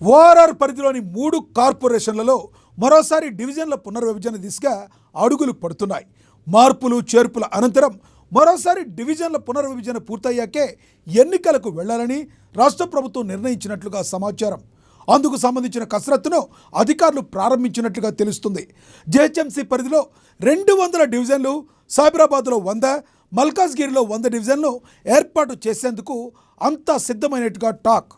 ORR పరిధిలోని 3 కార్పొరేషన్లలో మరోసారి డివిజన్ల పునర్విభజన దిశగా అడుగులు పడుతున్నాయి. మార్పులు చేర్పుల అనంతరం మరోసారి డివిజన్ల పునర్విభజన పూర్తయ్యాకే ఎన్నికలకు వెళ్లాలని రాష్ట్ర ప్రభుత్వం నిర్ణయించినట్లుగా సమాచారం. అందుకు సంబంధించిన కసరత్తును అధికారులు ప్రారంభించినట్లుగా తెలుస్తుంది. జేహెచ్ఎంసీ పరిధిలో 200 డివిజన్లు, సైబరాబాద్లో 100, మల్కాజ్గిరిలో 100 డివిజన్లు ఏర్పాటు చేసేందుకు అంతా సిద్ధమైనట్టుగా టాక్.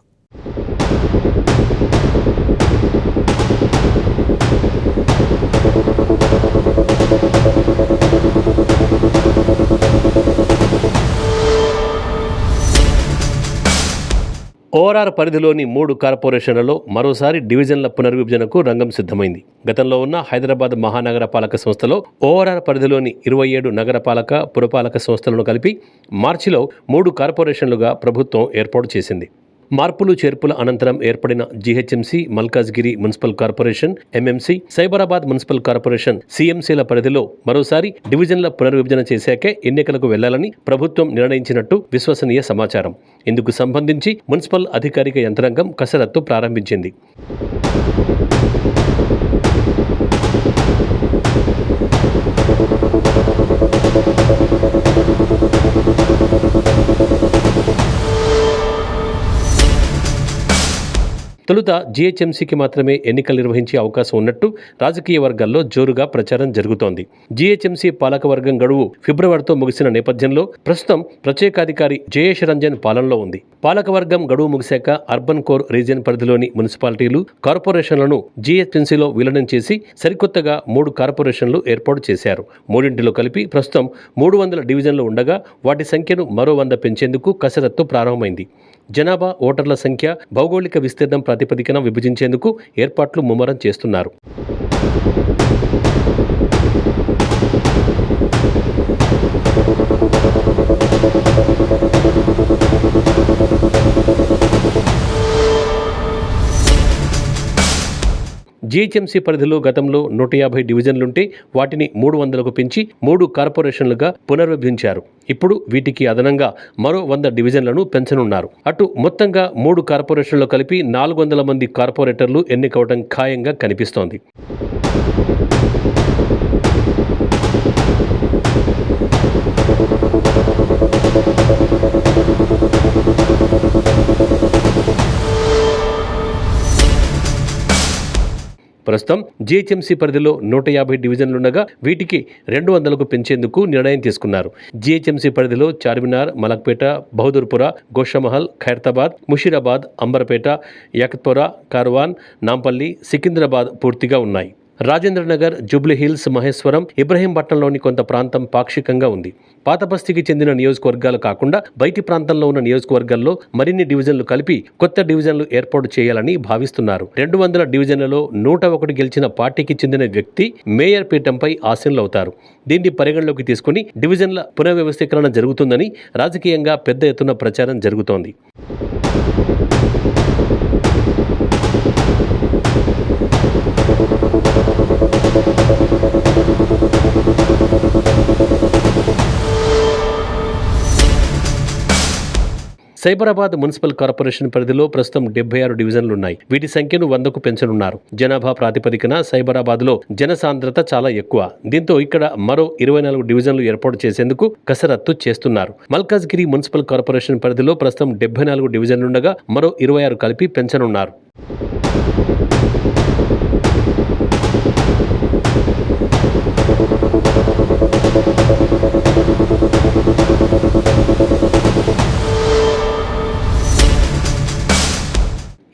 ఓఆర్ఆర్ పరిధిలోని 3 కార్పొరేషన్లలో మరోసారి డివిజన్ల పునర్విభజనకు రంగం సిద్ధమైంది. గతంలో ఉన్న హైదరాబాద్ మహానగర పాలక సంస్థలో ఓఆర్ఆర్ పరిధిలోని 27 నగరపాలక, పురపాలక సంస్థలను కలిపి మార్చిలో 3 కార్పొరేషన్లుగా ప్రభుత్వం ఏర్పాటు చేసింది. మార్పులు చేర్పుల అనంతరం ఏర్పడిన GHMC, Malkajgiri municipal corporation, MMC, Cyberabad municipal corporation, సిఎంసీల పరిధిలో మరోసారి డివిజన్ల పునర్విభజన చేశాకే ఎన్నికలకు వెళ్లాలని ప్రభుత్వం నిర్ణయించినట్టు విశ్వసనీయ సమాచారం. ఇందుకు సంబంధించి మున్సిపల్ అధికారిక యంత్రాంగం కసరత్తు ప్రారంభించింది. తొలుత జీహెచ్ఎంసీకి మాత్రమే ఎన్నికలు నిర్వహించే అవకాశం ఉన్నట్టు రాజకీయ వర్గాల్లో జోరుగా ప్రచారం జరుగుతోంది. జీహెచ్ఎంసీ పాలకవర్గం గడువు ఫిబ్రవరితో ముగిసిన నేపథ్యంలో ప్రస్తుతం ప్రత్యేకాధికారి జయేష్ రంజన్ పాలనలో ఉంది. పాలకవర్గం గడువు ముగిశాక అర్బన్ కోర్ రీజియన్ పరిధిలోని మున్సిపాలిటీలు, కార్పొరేషన్లను జీహెచ్ఎంసీలో విలీనం చేసి సరికొత్తగా 3 కార్పొరేషన్లు ఏర్పాటు చేశారు. మూడింటిలో కలిపి ప్రస్తుతం 300 డివిజన్లు ఉండగా వాటి సంఖ్యను మరో 100 పెంచేందుకు కసరత్తు ప్రారంభమైంది. జనాభా, ఓటర్ల సంఖ్య, భౌగోళిక విస్తీర్ణం ప్రాతిపదికన విభజించేందుకు ఏర్పాట్లు ముమ్మరం చేస్తున్నారు. జీహెచ్ఎంసీ పరిధిలో గతంలో 150 డివిజన్లుంటే వాటిని 300కు పెంచి 3 కార్పొరేషన్లుగా పునర్విభజించారు. ఇప్పుడు వీటికి అదనంగా మరో 100 డివిజన్లను పెంచనున్నారు. అటు మొత్తంగా 3 కార్పొరేషన్లు కలిపి 400 మంది కార్పొరేటర్లు ఎన్నికవడం ఖాయంగా కనిపిస్తోంది. ప్రస్తుతం జీహెచ్ఎంసీ పరిధిలో 150 డివిజన్లుండగా వీటికి 200కు పెంచేందుకు నిర్ణయం తీసుకున్నారు. జీహెచ్ఎంసీ పరిధిలో చార్మినార్, మలక్పేట, బహదూర్పుర, గోషామహల్, ఖైరతాబాద్, ముషీరాబాద్, అంబర్పేట, యాకత్పురా, కార్వాన్, నాంపల్లి, సికింద్రాబాద్ పూర్తిగా ఉన్నాయి. రాజేంద్రనగర్, జూబ్లీహిల్స్, మహేశ్వరం, ఇబ్రహీంపట్నంలోని కొంత ప్రాంతం పాక్షికంగా ఉంది. పాత బస్తీకి చెందిన నియోజకవర్గాలు కాకుండా బయటి ప్రాంతంలో ఉన్న నియోజకవర్గాల్లో మరిన్ని డివిజన్లు కలిపి కొత్త డివిజన్లు ఏర్పాటు చేయాలని భావిస్తున్నారు. 200 డివిజన్లలో 101 గెలిచిన పార్టీకి చెందిన వ్యక్తి మేయర్ పీఠంపై ఆసీనులవుతారు. దీన్ని పరిగణలోకి తీసుకుని డివిజన్ల పునర్వ్యవస్థీకరణ జరుగుతుందని రాజకీయంగా పెద్ద ఎత్తున ప్రచారం జరుగుతోంది. సైబరాబాద్ మున్సిపల్ కార్పొరేషన్ పరిధిలో ప్రస్తుతం 76 డివిజన్లున్నాయి. వీటి సంఖ్యను 100కు పెంచనున్నారు. జనాభా ప్రాతిపదికన సైబరాబాద్లో జనసాంద్రత చాలా ఎక్కువ. దీంతో ఇక్కడ మరో 24 డివిజన్లు ఏర్పాటు చేసేందుకు కసరత్తు చేస్తున్నారు. మల్కాజ్గిరి మున్సిపల్ కార్పొరేషన్ పరిధిలో ప్రస్తుతం 74 డివిజన్లుండగా మరో 26 కలిపి పెంచనున్నారు.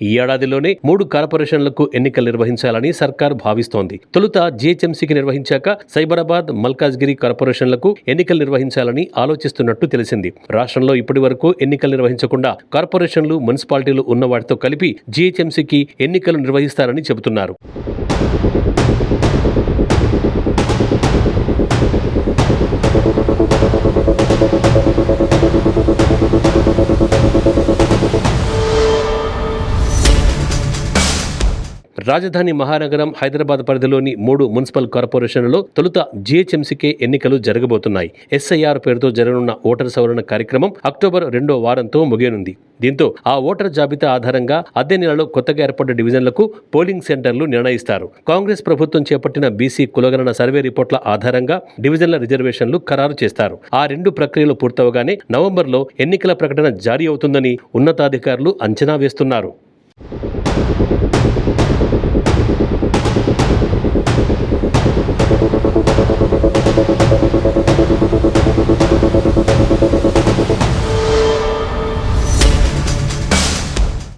ఈ ఏడాదిలోనే 3 కార్పొరేషన్లకు ఎన్నికలు నిర్వహించాలని సర్కార్ భావిస్తోంది. తొలుత జీహెచ్ఎంసీకి నిర్వహించాక సైబరాబాద్, మల్కాజ్గిరి కార్పొరేషన్లకు ఎన్నికలు నిర్వహించాలని ఆలోచిస్తున్నట్టు తెలిసింది. రాష్ట్రంలో ఇప్పటి వరకు ఎన్నికలు నిర్వహించకుండా కార్పొరేషన్లు, మున్సిపాలిటీలు ఉన్న వాటితో కలిపి జీహెచ్ఎంసీకి ఎన్నికలు నిర్వహిస్తారని చెబుతున్నారు. రాజధాని మహానగరం హైదరాబాద్ పరిధిలోని 3 మున్సిపల్ కార్పొరేషన్లలో తొలుత జీహెచ్ఎంసీకే ఎన్నికలు జరగబోతున్నాయి. ఎస్ఐఆర్ పేరుతో జరగనున్న ఓటర్ సవరణ కార్యక్రమం అక్టోబర్ 2వ వారంతో ముగియనుంది. దీంతో ఆ ఓటర్ జాబితా ఆధారంగా అద్దె నెలలో కొత్తగా ఏర్పడ్డ డివిజన్లకు పోలింగ్ సెంటర్లు నిర్ణయిస్తారు. కాంగ్రెస్ ప్రభుత్వం చేపట్టిన బీసీ కులగణన సర్వే రిపోర్ట్ల ఆధారంగా డివిజన్ల రిజర్వేషన్లు ఖరారు చేస్తారు. ఆ 2 ప్రక్రియలు పూర్తవగానే నవంబర్లో ఎన్నికల ప్రకటన జారీ అవుతుందని ఉన్నతాధికారులు అంచనా వేస్తున్నారు.